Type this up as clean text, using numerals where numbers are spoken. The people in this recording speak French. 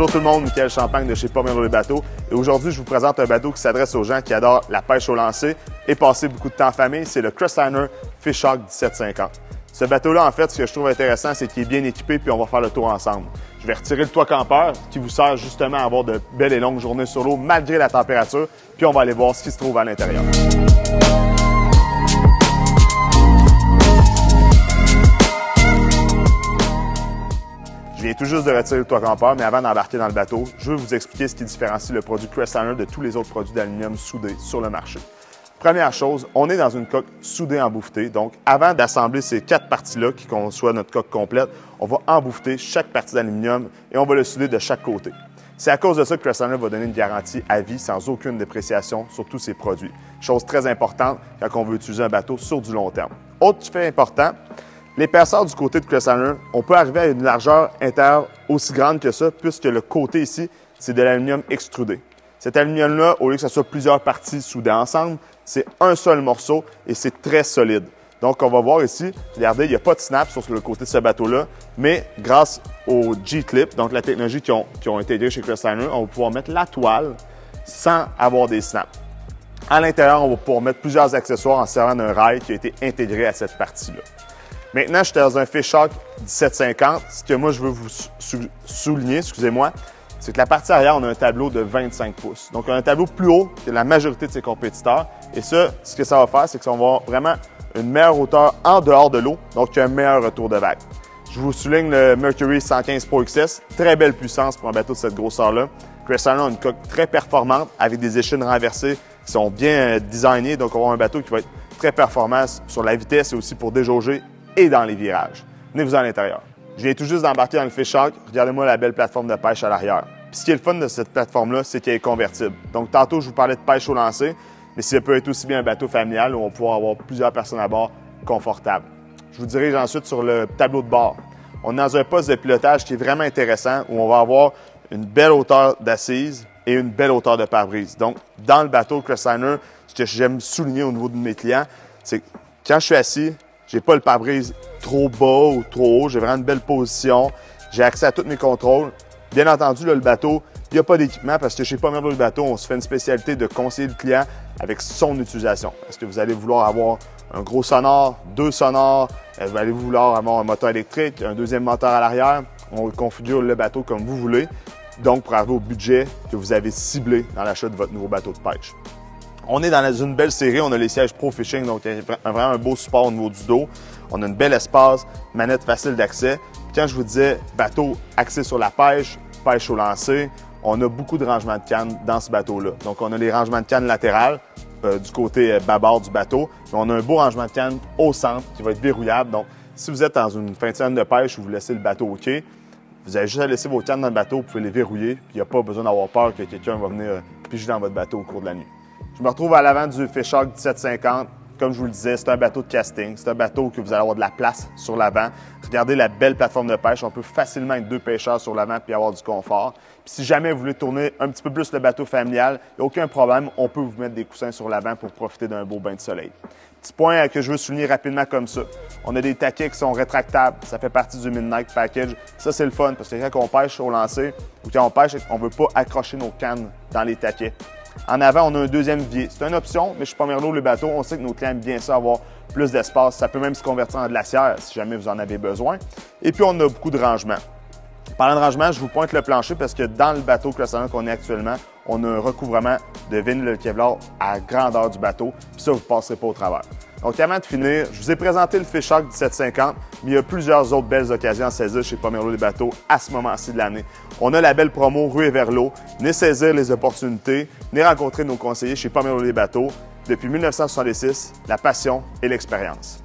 Bonjour tout le monde, Michael Champagne de chez Pomerleau les bateaux. Et aujourd'hui, je vous présente un bateau qui s'adresse aux gens qui adorent la pêche au lancer et passer beaucoup de temps en famille. C'est le Crestliner Fishhawk 1750. Ce bateau-là, en fait, ce que je trouve intéressant, c'est qu'il est bien équipé puis on va faire le tour ensemble. Je vais retirer le toit campeur qui vous sert justement à avoir de belles et longues journées sur l'eau malgré la température. Puis on va aller voir ce qui se trouve à l'intérieur. Je viens tout juste de retirer le toit campeur, mais avant d'embarquer dans le bateau, je veux vous expliquer ce qui différencie le produit Crestliner de tous les autres produits d'aluminium soudés sur le marché. Première chose, on est dans une coque soudée embouffetée. Donc, avant d'assembler ces 4 parties-là qui conçoivent notre coque complète, on va embouffeter chaque partie d'aluminium et on va le souder de chaque côté. C'est à cause de ça que Crestliner va donner une garantie à vie sans aucune dépréciation sur tous ses produits. Chose très importante quand on veut utiliser un bateau sur du long terme. Autre fait important, l'épaisseur du côté de Crestliner, on peut arriver à une largeur intérieure aussi grande que ça, puisque le côté ici, c'est de l'aluminium extrudé. Cet aluminium-là, au lieu que ce soit plusieurs parties soudées ensemble, c'est un seul morceau et c'est très solide. Donc, on va voir ici, regardez, il n'y a pas de snap sur le côté de ce bateau-là, mais grâce au G-Clip, donc la technologie qui ont intégré chez Crestliner, on va pouvoir mettre la toile sans avoir des snaps. À l'intérieur, on va pouvoir mettre plusieurs accessoires en servant d'un rail qui a été intégré à cette partie-là. Maintenant, je suis dans un Fishhawk 1750. Ce que moi, je veux vous souligner, excusez-moi, c'est que la partie arrière, on a un tableau de 25 pouces. Donc, on a un tableau plus haut que la majorité de ses compétiteurs. Et ça, ce que ça va faire, c'est que ça va avoir vraiment une meilleure hauteur en dehors de l'eau, donc un meilleur retour de vague. Je vous souligne le Mercury 115 Pro XS, très belle puissance pour un bateau de cette grosseur-là. Crestliner a une coque très performante avec des échines renversées qui sont bien designées. Donc, on va avoir un bateau qui va être très performant sur la vitesse et aussi pour déjauger et dans les virages. Venez-vous à l'intérieur. Je viens tout juste d'embarquer dans le Fishhawk. Regardez-moi la belle plateforme de pêche à l'arrière. Puis ce qui est le fun de cette plateforme-là, c'est qu'elle est convertible. Donc tantôt, je vous parlais de pêche au lancer, mais ça peut être aussi bien un bateau familial où on va pouvoir avoir plusieurs personnes à bord confortables. Je vous dirige ensuite sur le tableau de bord. On est dans un poste de pilotage qui est vraiment intéressant où on va avoir une belle hauteur d'assise et une belle hauteur de pare-brise. Donc, dans le bateau Crestliner, ce que j'aime souligner au niveau de mes clients, c'est que quand je suis assis, j'ai pas le pare-brise trop bas ou trop haut. J'ai vraiment une belle position. J'ai accès à tous mes contrôles. Bien entendu, là, le bateau, il n'y a pas d'équipement parce que chez Pomerleau le bateau, on se fait une spécialité de conseiller le client avec son utilisation. Est-ce que vous allez vouloir avoir un gros sonore, 2 sonores? Vous allez vouloir avoir un moteur électrique, un deuxième moteur à l'arrière? On configure le bateau comme vous voulez. Donc, pour arriver au budget que vous avez ciblé dans l'achat de votre nouveau bateau de pêche. On est dans une belle série, on a les sièges Pro Fishing, donc il y a vraiment un beau support au niveau du dos. On a une belle espace, manette facile d'accès. Quand je vous disais bateau axé sur la pêche, pêche au lancer, on a beaucoup de rangements de cannes dans ce bateau-là. Donc on a les rangements de cannes latérales du côté bâbord du bateau, mais on a un beau rangement de cannes au centre qui va être verrouillable. Donc si vous êtes dans une fin de semaine de pêche où vous laissez le bateau au quai, vous avez juste à laisser vos cannes dans le bateau, vous pouvez les verrouiller, puis il n'y a pas besoin d'avoir peur que quelqu'un va venir piger dans votre bateau au cours de la nuit. Je me retrouve à l'avant du Fishhawk 1750. Comme je vous le disais, c'est un bateau de casting. C'est un bateau que vous allez avoir de la place sur l'avant. Regardez la belle plateforme de pêche. On peut facilement être 2 pêcheurs sur l'avant puis avoir du confort. Puis si jamais vous voulez tourner un petit peu plus le bateau familial, il n'y a aucun problème. On peut vous mettre des coussins sur l'avant pour profiter d'un beau bain de soleil. Petit point que je veux souligner rapidement comme ça. On a des taquets qui sont rétractables. Ça fait partie du Midnight Package. Ça, c'est le fun parce que quand on pêche au lancer ou quand on pêche, on ne veut pas accrocher nos cannes dans les taquets. En avant, on a un deuxième vivier. C'est une option, mais chez Pomerleau le bateau, on sait que nos clients aiment bien ça, avoir plus d'espace. Ça peut même se convertir en glacière si jamais vous en avez besoin. Et puis, on a beaucoup de rangements. Parlant de rangement, je vous pointe le plancher parce que dans le bateau Crestliner qu'on est actuellement, on a un recouvrement de vinyle Kevlar à la grandeur du bateau. Puis ça, vous ne passerez pas au travers. Donc, avant de finir, je vous ai présenté le Fishhawk 1750, mais il y a plusieurs autres belles occasions à saisir chez Pomerleau les bateaux à ce moment-ci de l'année. On a la belle promo Ruée vers l'eau. Venez saisir les opportunités. Venez rencontrer nos conseillers chez Pomerleau les bateaux. Depuis 1966, la passion et l'expérience.